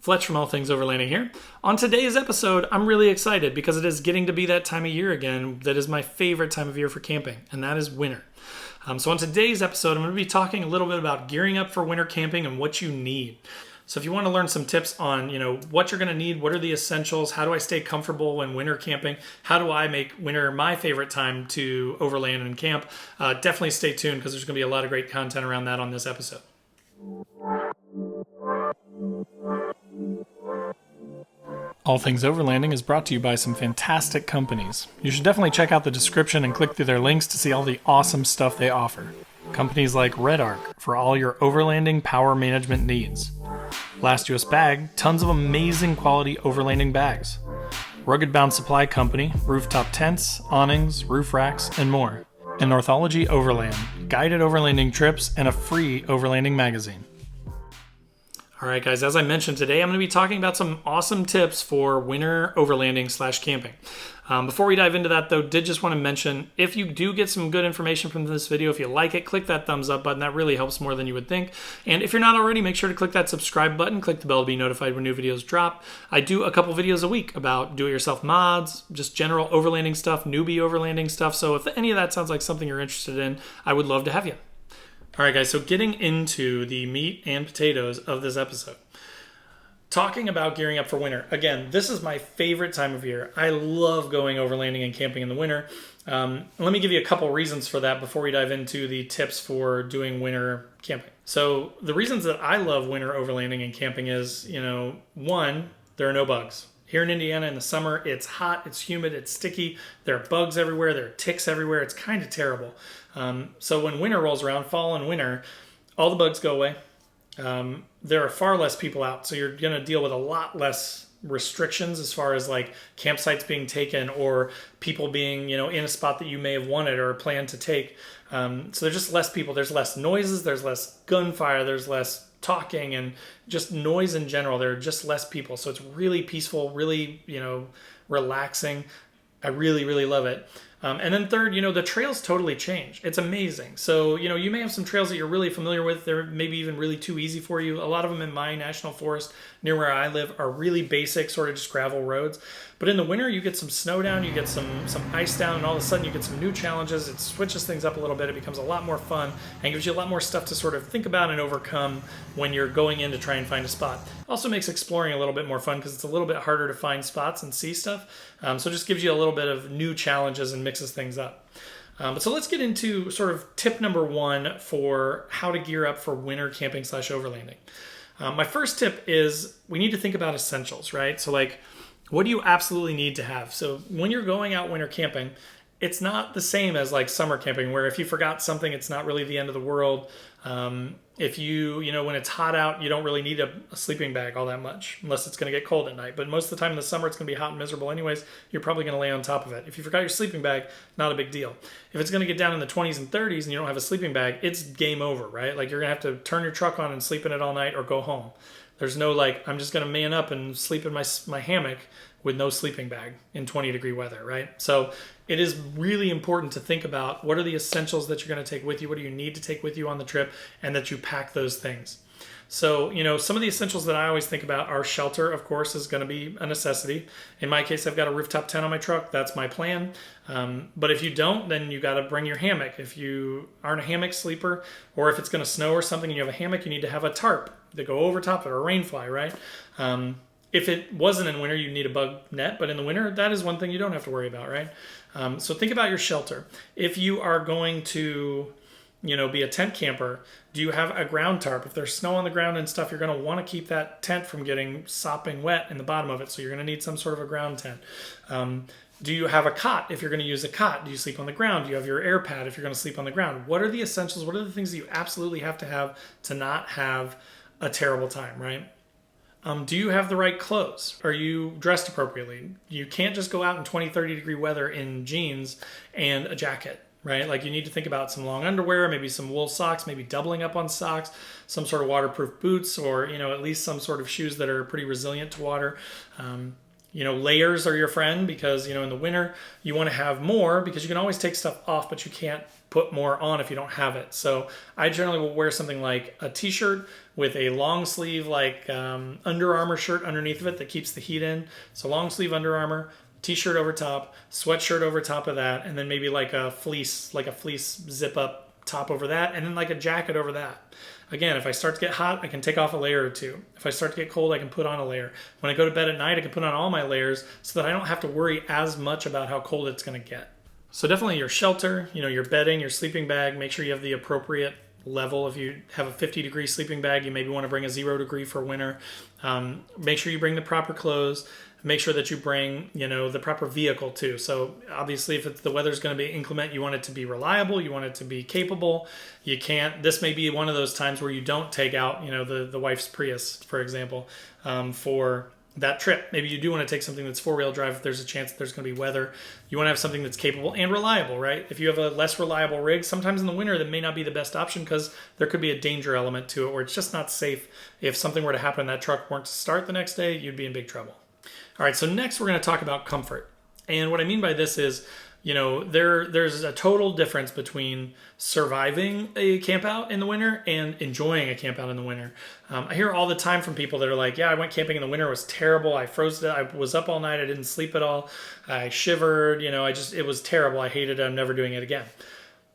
Fletch from All Things Overlanding here. On today's episode, I'm really excited because it is getting to be that time of year again that is my favorite time of year for camping, and that is winter. So on today's episode, I'm going to be talking a little bit about gearing up for winter camping and what you need. So if you want to learn some tips on, what you're going to need, what are the essentials, how do I stay comfortable when winter camping, how do I make winter my favorite time to overland and camp, definitely stay tuned because there's going to be a lot of great content around that on this episode. All Things Overlanding is brought to you by some fantastic companies. You should definitely check out the description and click through their links to see all the awesome stuff they offer. Companies like Red Arc for all your overlanding power management needs. Last US Bag, tons of amazing quality overlanding bags. Rugged Bound Supply Company, rooftop tents, awnings, roof racks, and more. And Northology Overland, guided overlanding trips and a free overlanding magazine. Alright guys, as I mentioned today, I'm going to be talking about some awesome tips for winter overlanding / camping. Before we dive into that though, did just want to mention, if you do get some good information from this video, if you like it, click that thumbs up button. That really helps more than you would think. And if you're not already, make sure to click that subscribe button, click the bell to be notified when new videos drop. I do a couple videos a week about do-it-yourself mods, just general overlanding stuff, newbie overlanding stuff. So if any of that sounds like something you're interested in, I would love to have you. All right, guys, so getting into the meat and potatoes of this episode. Talking about gearing up for winter. Again, this is my favorite time of year. I love going overlanding and camping in the winter. Let me give you a couple reasons for that before we dive into the tips for doing winter camping. So the reasons that I love winter overlanding and camping is, one, there are no bugs. Here in Indiana in the summer, it's hot, it's humid, it's sticky. There are bugs everywhere, there are ticks everywhere. It's kind of terrible. So when winter rolls around, fall and winter, all the bugs go away. There are far less people out, so you're going to deal with a lot less restrictions as far as like campsites being taken or people being, in a spot that you may have wanted or planned to take. So there's just less people. There's less noises, there's less gunfire, there's less talking and just noise in general. There are just less people. So it's really peaceful, really, relaxing. I really, really love it. And then third, the trails totally change. It's amazing. So, you may have some trails that you're really familiar with. They're maybe even really too easy for you. A lot of them in my national forest near where I live are really basic, sort of just gravel roads. But in the winter, you get some snow down, you get some ice down, and all of a sudden you get some new challenges. It switches things up a little bit. It becomes a lot more fun and gives you a lot more stuff to sort of think about and overcome when you're going in to try and find a spot. Also makes exploring a little bit more fun because it's a little bit harder to find spots and see stuff. So it just gives you a little bit of new challenges and mixes things up. So let's get into sort of tip number one for how to gear up for winter camping / overlanding. My first tip is we need to think about essentials, right? So like, what do you absolutely need to have? So when you're going out winter camping, it's not the same as like summer camping where if you forgot something, it's not really the end of the world. If you, when it's hot out, you don't really need a sleeping bag all that much unless it's going to get cold at night. But most of the time in the summer, it's going to be hot and miserable anyways. You're probably going to lay on top of it. If you forgot your sleeping bag, not a big deal. If it's going to get down in the 20s and 30s and you don't have a sleeping bag, it's game over, right? Like you're going to have to turn your truck on and sleep in it all night or go home. There's no like, I'm just going to man up and sleep in my hammock with no sleeping bag in 20-degree weather, right? So it is really important to think about what are the essentials that you're going to take with you, what do you need to take with you on the trip, and that you pack those things. So, some of the essentials that I always think about are shelter, of course, is going to be a necessity. In my case, I've got a rooftop tent on my truck. That's my plan. But if you don't, then you got to bring your hammock. If you aren't a hammock sleeper, or if it's going to snow or something and you have a hammock, you need to have a tarp to go over top of it, or a rain fly, right? If it wasn't in winter, you'd need a bug net, but in the winter, that is one thing you don't have to worry about, right? So think about your shelter. If you are going to, be a tent camper, do you have a ground tarp? If there's snow on the ground and stuff, you're going to want to keep that tent from getting sopping wet in the bottom of it, so you're going to need some sort of a ground tent. Do you have a cot if you're going to use a cot? Do you sleep on the ground? Do you have your air pad if you're going to sleep on the ground? What are the essentials? What are the things that you absolutely have to not have a terrible time, right? Do you have the right clothes? Are you dressed appropriately? You can't just go out in 20, 30-degree weather in jeans and a jacket, right? Like you need to think about some long underwear, maybe some wool socks, maybe doubling up on socks, some sort of waterproof boots, or, at least some sort of shoes that are pretty resilient to water. Layers are your friend because, in the winter, you want to have more because you can always take stuff off, but you can't put more on if you don't have it. So I generally will wear something like a t-shirt with a long sleeve, like Under Armour shirt underneath of it that keeps the heat in. So long sleeve Under Armour, t-shirt over top, sweatshirt over top of that, and then maybe like a fleece zip up top over that, and then like a jacket over that. Again, if I start to get hot, I can take off a layer or two. If I start to get cold, I can put on a layer. When I go to bed at night, I can put on all my layers so that I don't have to worry as much about how cold it's going to get. So definitely your shelter, your bedding, your sleeping bag, make sure you have the appropriate level. If you have a 50-degree sleeping bag, you maybe want to bring a 0-degree for winter. Make sure you bring the proper clothes. Make sure that you bring, the proper vehicle too. So obviously if the weather's going to be inclement, you want it to be reliable. You want it to be capable. You can't, this may be one of those times where you don't take out, the wife's Prius, for example, for that trip. Maybe you do want to take something that's 4-wheel drive if there's a chance that there's going to be weather. You want to have something that's capable and reliable, right? If you have a less reliable rig, sometimes in the winter that may not be the best option because there could be a danger element to it where it's just not safe. If something were to happen and that truck weren't to start the next day, you'd be in big trouble. All right, so next we're going to talk about comfort. And what I mean by this is, there's a total difference between surviving a camp out in the winter and enjoying a camp out in the winter. I hear all the time from people that are like, yeah, I went camping in the winter. It was terrible. I froze. I was up all night. I didn't sleep at all. I shivered. It was terrible. I hated it. I'm never doing it again.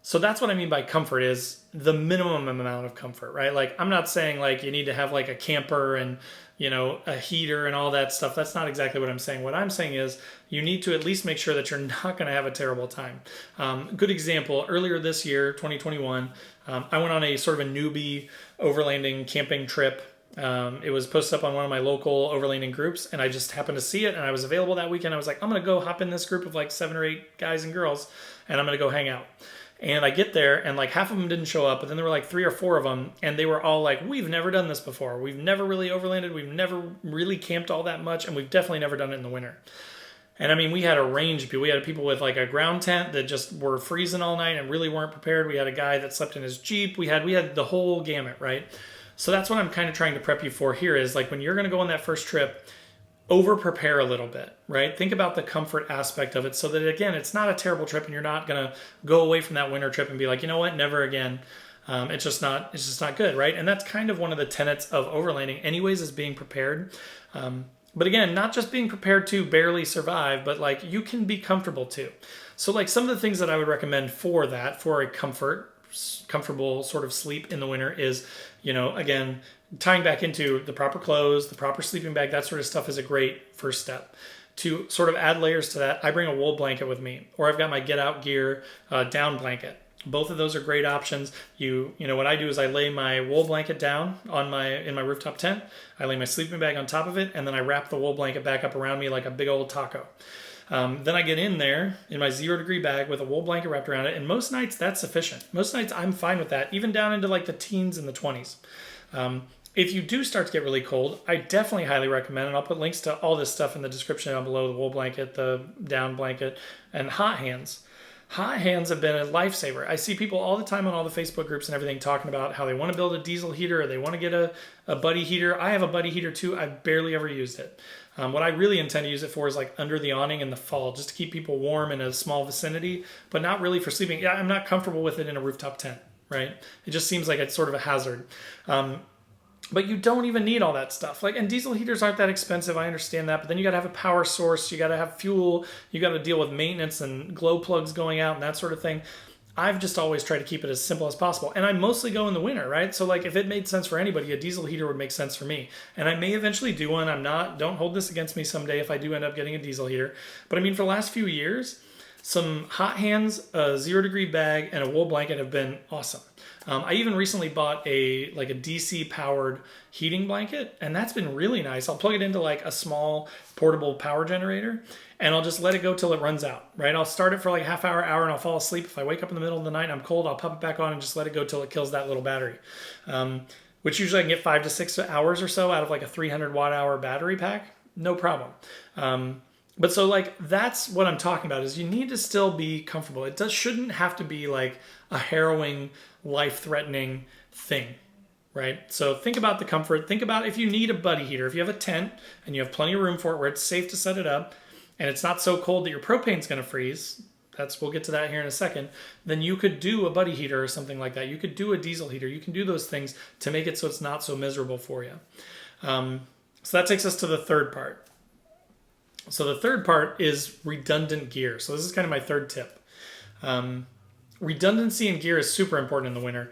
So that's what I mean by comfort is the minimum amount of comfort, right? Like, I'm not saying like you need to have like a camper and, a heater and all that stuff. That's not exactly what I'm saying. What I'm saying is you need to at least make sure that you're not going to have a terrible time. Good example, earlier this year, 2021, I went on a sort of a newbie overlanding camping trip. It was posted up on one of my local overlanding groups, and I just happened to see it, and I was available that weekend. I was like, I'm going to go hop in this group of like 7 or 8 guys and girls, and I'm going to go hang out. And I get there, and like half of them didn't show up, but then there were like 3 or 4 of them, and they were all like, we've never done this before. We've never really overlanded. We've never really camped all that much, and we've definitely never done it in the winter. And I mean, we had a range of people. We had people with like a ground tent that just were freezing all night and really weren't prepared. We had a guy that slept in his Jeep. We had the whole gamut, right? So that's what I'm kind of trying to prep you for here is like when you're going to go on that first trip, over prepare a little bit, right? Think about the comfort aspect of it so that, again, it's not a terrible trip and you're not going to go away from that winter trip and be like, you know what, never again. It's just not good, right? And that's kind of one of the tenets of overlanding anyways, is being prepared. But again, not just being prepared to barely survive, but like you can be comfortable too. So like some of the things that I would recommend for that, for a comfortable sort of sleep in the winter is, again, tying back into the proper clothes, the proper sleeping bag, that sort of stuff is a great first step. To sort of add layers to that, I bring a wool blanket with me, or I've got my Get Out Gear down blanket. Both of those are great options. What I do is I lay my wool blanket down in my rooftop tent. I lay my sleeping bag on top of it, and then I wrap the wool blanket back up around me like a big old taco. Then I get in there in my 0-degree bag with a wool blanket wrapped around it, and most nights that's sufficient. Most nights I'm fine with that, even down into like the teens and the 20s. If you do start to get really cold, I definitely highly recommend, and I'll put links to all this stuff in the description down below, the wool blanket, the down blanket, and hot hands. Hot hands have been a lifesaver. I see people all the time on all the Facebook groups and everything talking about how they want to build a diesel heater or they want to get a buddy heater. I have a buddy heater too. I've barely ever used it. What I really intend to use it for is like under the awning in the fall, just to keep people warm in a small vicinity, but not really for sleeping. Yeah, I'm not comfortable with it in a rooftop tent, right? It just seems like it's sort of a hazard. But you don't even need all that stuff. And diesel heaters aren't that expensive. I understand that. But then you got to have a power source. You got to have fuel. You got to deal with maintenance and glow plugs going out and that sort of thing. I've just always tried to keep it as simple as possible. And I mostly go in the winter, right? So if it made sense for anybody, a diesel heater would make sense for me. And I may eventually do one. Don't hold this against me someday if I do end up getting a diesel heater. But I mean, for the last few years, some hot hands, a 0-degree bag, and a wool blanket have been awesome. I even recently bought a DC powered heating blanket, and that's been really nice. I'll plug it into a small portable power generator, and I'll just let it go till it runs out, right? I'll start it for half hour, and I'll fall asleep. If I wake up in the middle of the night and I'm cold, I'll pop it back on and just let it go till it kills that little battery. Which usually I can get 5 to 6 hours or so out of a 300 watt hour battery pack. No problem. But so that's what I'm talking about, is you need to still be comfortable. It shouldn't have to be a harrowing, life-threatening thing, right? So think about the comfort. Think about if you need a buddy heater. If you have a tent and you have plenty of room for it where it's safe to set it up and it's not so cold that your propane's going to freeze, we'll get to that here in a second, then you could do a buddy heater or something like that. You could do a diesel heater. You can do those things to make it so it's not so miserable for you. So that takes us to the third part. So the third part is redundant gear. So this is kind of my third tip. Redundancy in gear is super important in the winter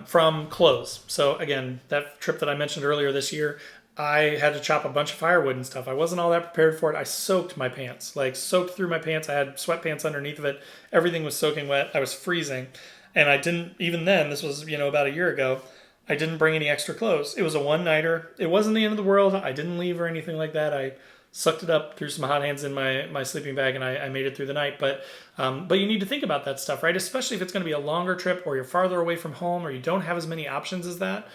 from clothes. So again, that trip that I mentioned earlier this year, I had to chop a bunch of firewood and stuff. I wasn't all that prepared for it. I soaked my pants, like soaked through my pants. I had sweatpants underneath of it. Everything was soaking wet. I was freezing. And I didn't, even then, this was, about a year ago, I didn't bring any extra clothes. It was a one-nighter. It wasn't the end of the world. I didn't leave or anything like that. I sucked it up, threw some hot hands in my sleeping bag, and I made it through the night. But you need to think about that stuff, right? Especially if it's going to be a longer trip or you're farther away from home or you don't have as many options as that.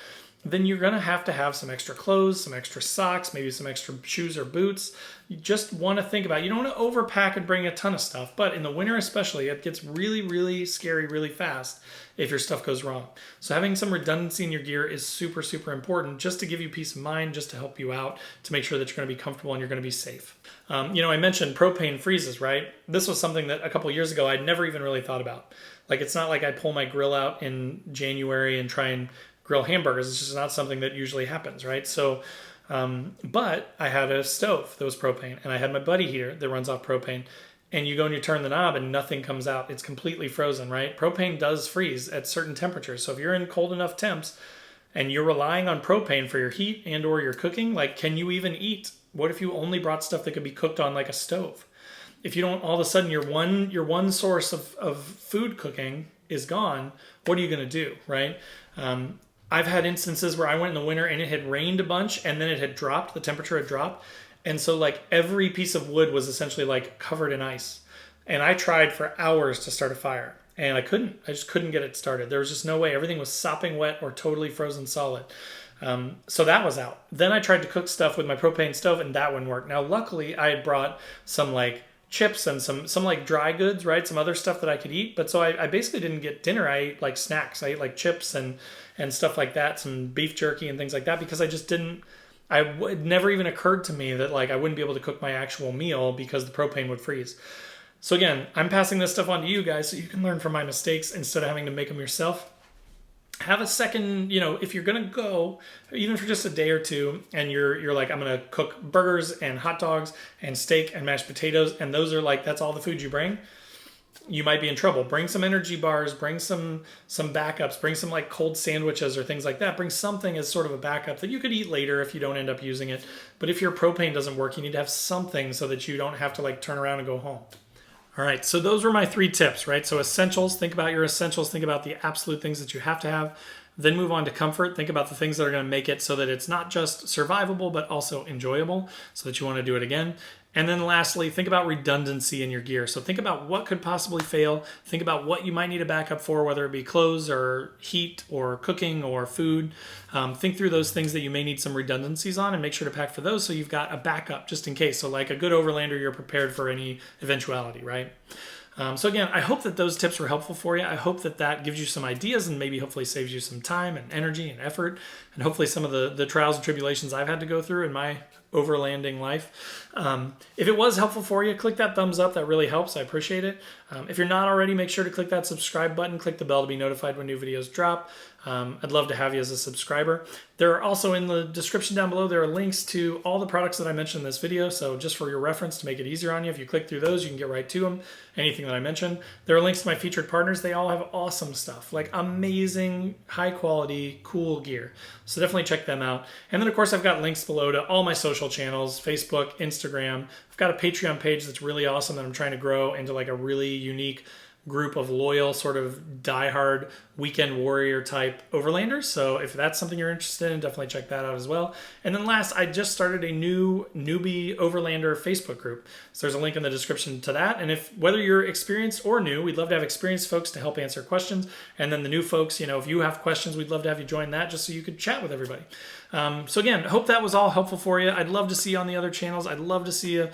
Then you're going to have some extra clothes, some extra socks, maybe some extra shoes or boots. You just want to think about it. You don't want to overpack and bring a ton of stuff, but in the winter especially, it gets really, really scary really fast if your stuff goes wrong. So having some redundancy in your gear is super, super important just to give you peace of mind, just to help you out, to make sure that you're going to be comfortable and you're going to be safe. I mentioned propane freezes, right? This was something that a couple of years ago I'd never even really thought about. Like, it's not like I pull my grill out in January and try and grill hamburgers. It's just not something that usually happens, right? So, but I had a stove that was propane, and I had my buddy heater that runs off propane, and you go and you turn the knob and nothing comes out. It's completely frozen, right? Propane does freeze at certain temperatures. So if you're in cold enough temps and you're relying on propane for your heat and or your cooking, like, can you even eat? What if you only brought stuff that could be cooked on like a stove? If you don't, all of a sudden your one source of food cooking is gone, what are you going to do, right? I've had instances where I went in the winter and it had rained a bunch and then it had dropped, the temperature had dropped. And so like every piece of wood was essentially like covered in ice. And I tried for hours to start a fire and I just couldn't get it started. There was just no way. Everything was sopping wet or totally frozen solid. So that was out. Then I tried to cook stuff with my propane stove and that wouldn't work. Now, luckily I had brought some like chips and some like dry goods, right? Some other stuff that I could eat. But so I basically didn't get dinner. I ate like snacks. I ate like chips and stuff like that, some beef jerky and things like that, because I just didn't, it never even occurred to me that like I wouldn't be able to cook my actual meal because the propane would freeze. So again, I'm passing this stuff on to you guys so you can learn from my mistakes instead of having to make them yourself. Have a second, if you're going to go, even for just a day or two, and you're like, I'm going to cook burgers and hot dogs and steak and mashed potatoes, and those are like, that's all the food you bring, you might be in trouble. Bring some energy bars, bring some backups, bring some like cold sandwiches or things like that. Bring something as sort of a backup that you could eat later if you don't end up using it. But if your propane doesn't work, you need to have something so that you don't have to like turn around and go home. All right, so those were my 3 tips, right? So essentials, think about your essentials, think about the absolute things that you have to have. Then move on to comfort. Think about the things that are going to make it so that it's not just survivable, but also enjoyable, so that you want to do it again. And then lastly, think about redundancy in your gear. So think about what could possibly fail. Think about what you might need a backup for, whether it be clothes or heat or cooking or food. Think through those things that you may need some redundancies on and make sure to pack for those so you've got a backup just in case. So like a good Overlander, you're prepared for any eventuality, right? So again, I hope that those tips were helpful for you. I hope that gives you some ideas and maybe hopefully saves you some time and energy and effort, and hopefully some of the trials and tribulations I've had to go through in my overlanding life. If it was helpful for you, click that thumbs up. That really helps. I appreciate it. If you're not already, make sure to click that subscribe button. Click the bell to be notified when new videos drop. I'd love to have you as a subscriber. There are also in the description down below, there are links to all the products that I mentioned in this video. So just for your reference, to make it easier on you, if you click through those, you can get right to them. Anything that I mentioned. There are links to my featured partners. They all have awesome stuff, like amazing, high quality, cool gear. So definitely check them out. And then of course, I've got links below to all my social channels, Facebook, Instagram. I've got a Patreon page that's really awesome that I'm trying to grow into like a really unique group of loyal, sort of diehard weekend warrior type overlanders. So if that's something you're interested in, definitely check that out as well. And then last, I just started a new Newbie Overlander Facebook group. So there's a link in the description to that. And if whether you're experienced or new, we'd love to have experienced folks to help answer questions. And then the new folks, if you have questions, we'd love to have you join that just so you could chat with everybody. So again, hope that was all helpful for you. I'd love to see you on the other channels. I'd love to see you,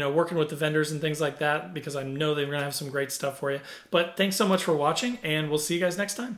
working with the vendors and things like that, because I know they're going to have some great stuff for you. But thanks so much for watching, and we'll see you guys next time.